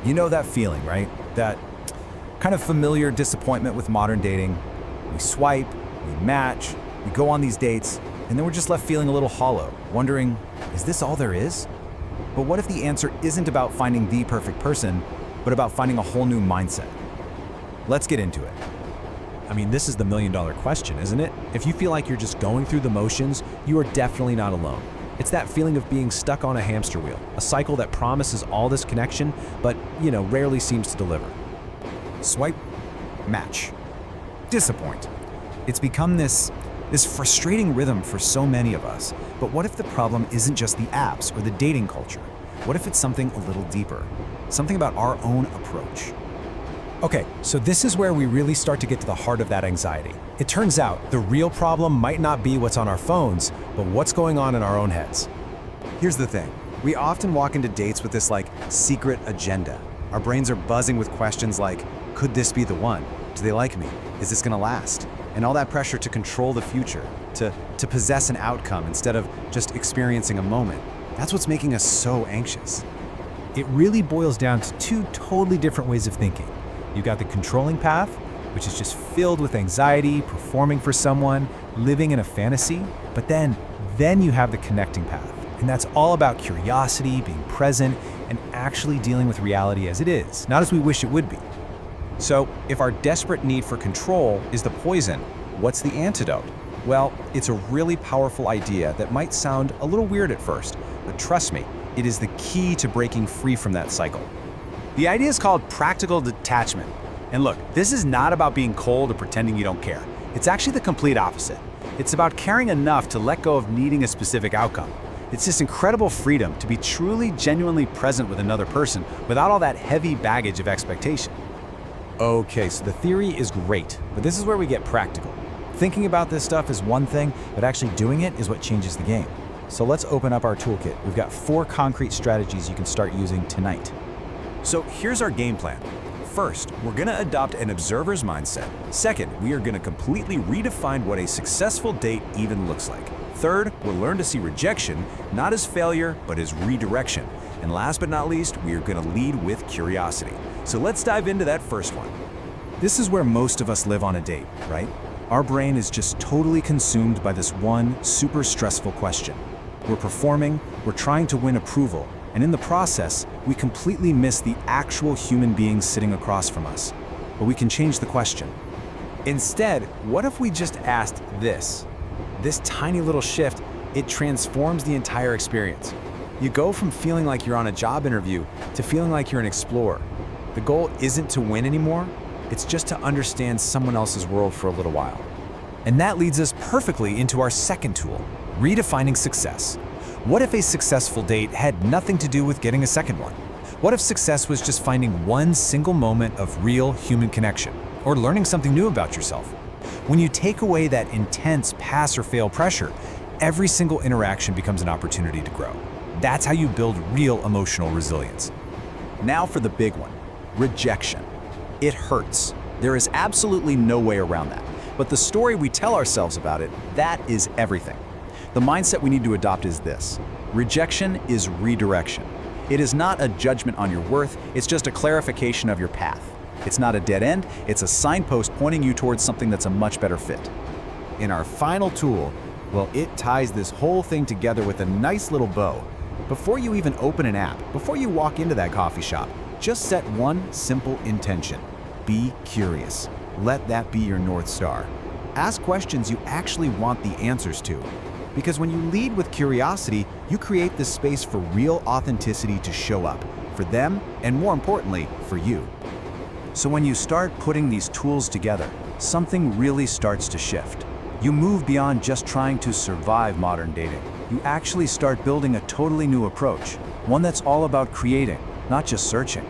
You know that feeling, right? That kind of familiar disappointment with modern dating. We swipe, we match, we go on these dates, and then we're just left feeling a little hollow, wondering, is this all there is? But what if the answer isn't about finding the perfect person, but about finding a whole new mindset? Let's get into it. I mean, this is the million-dollar question, isn't it? If you feel like you're just going through the motions, you are definitely not alone. It's that feeling of being stuck on a hamster wheel, a cycle that promises all this connection, but, rarely seems to deliver. Swipe, match, disappoint. It's become this frustrating rhythm for so many of us. But what if the problem isn't just the apps or the dating culture? What if it's something a little deeper? Something about our own approach? Okay, so this is where we really start to get to the heart of that anxiety. It turns out the real problem might not be what's on our phones, but what's going on in our own heads. Here's the thing. We often walk into dates with this secret agenda. Our brains are buzzing with questions like, could this be the one? Do they like me? Is this gonna last? And all that pressure to control the future, to possess an outcome instead of just experiencing a moment. That's what's making us so anxious. It really boils down to two totally different ways of thinking. You've got the controlling path, which is just filled with anxiety, performing for someone, living in a fantasy. But then you have the connecting path. And that's all about curiosity, being present, and actually dealing with reality as it is, not as we wish it would be. So, if our desperate need for control is the poison, what's the antidote? Well, it's a really powerful idea that might sound a little weird at first, but trust me, it is the key to breaking free from that cycle. The idea is called practical detachment. And look, this is not about being cold or pretending you don't care. It's actually the complete opposite. It's about caring enough to let go of needing a specific outcome. It's this incredible freedom to be truly, genuinely present with another person without all that heavy baggage of expectation. Okay, so the theory is great, but this is where we get practical. Thinking about this stuff is one thing, but actually doing it is what changes the game. So let's open up our toolkit. We've got 4 concrete strategies you can start using tonight. So here's our game plan. First, we're gonna adopt an observer's mindset. Second, we are gonna completely redefine what a successful date even looks like. Third, we'll learn to see rejection not as failure, but as redirection. And last but not least, we are gonna lead with curiosity. So let's dive into that first one. This is where most of us live on a date, right? Our brain is just totally consumed by this one super stressful question. We're performing, we're trying to win approval, and in the process, we completely miss the actual human being sitting across from us. But we can change the question. Instead, what if we just asked this? This tiny little shift, it transforms the entire experience. You go from feeling like you're on a job interview to feeling like you're an explorer. The goal isn't to win anymore, it's just to understand someone else's world for a little while. And that leads us perfectly into our second tool, redefining success. What if a successful date had nothing to do with getting a second one? What if success was just finding one single moment of real human connection, or learning something new about yourself? When you take away that intense pass or fail pressure, every single interaction becomes an opportunity to grow. That's how you build real emotional resilience. Now for the big one, rejection. It hurts. There is absolutely no way around that. But the story we tell ourselves about it, that is everything. The mindset we need to adopt is this: rejection is redirection. It is not a judgment on your worth, it's just a clarification of your path. It's not a dead end, it's a signpost pointing you towards something that's a much better fit. In our final tool, well, it ties this whole thing together with a nice little bow. Before you even open an app, before you walk into that coffee shop, just set one simple intention. Be curious. Let that be your North Star. Ask questions you actually want the answers to. Because when you lead with curiosity, you create this space for real authenticity to show up, for them, and more importantly, for you. So when you start putting these tools together, something really starts to shift. You move beyond just trying to survive modern dating. You actually start building a totally new approach, one that's all about creating, not just searching.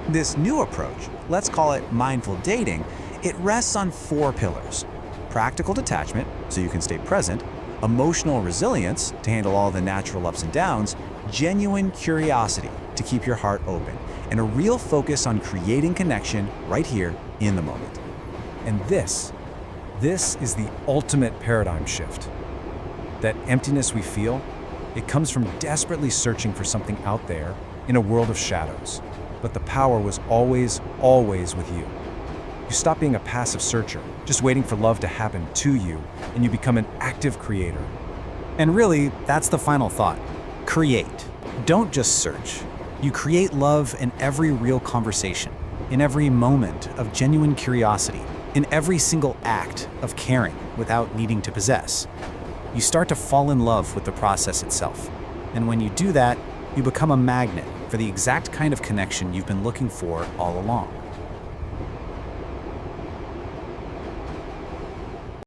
This new approach, let's call it mindful dating, it rests on 4 pillars. Practical detachment, so you can stay present, emotional resilience, to handle all the natural ups and downs, genuine curiosity, to keep your heart open, and a real focus on creating connection right here in the moment. And this is the ultimate paradigm shift. That emptiness we feel, it comes from desperately searching for something out there in a world of shadows. but the power was always, always with you. You stop being a passive searcher, just waiting for love to happen to you, and you become an active creator. And really, that's the final thought. Create. Don't just search. You create love in every real conversation, in every moment of genuine curiosity, in every single act of caring without needing to possess. You start to fall in love with the process itself. And when you do that, you become a magnet for the exact kind of connection you've been looking for all along.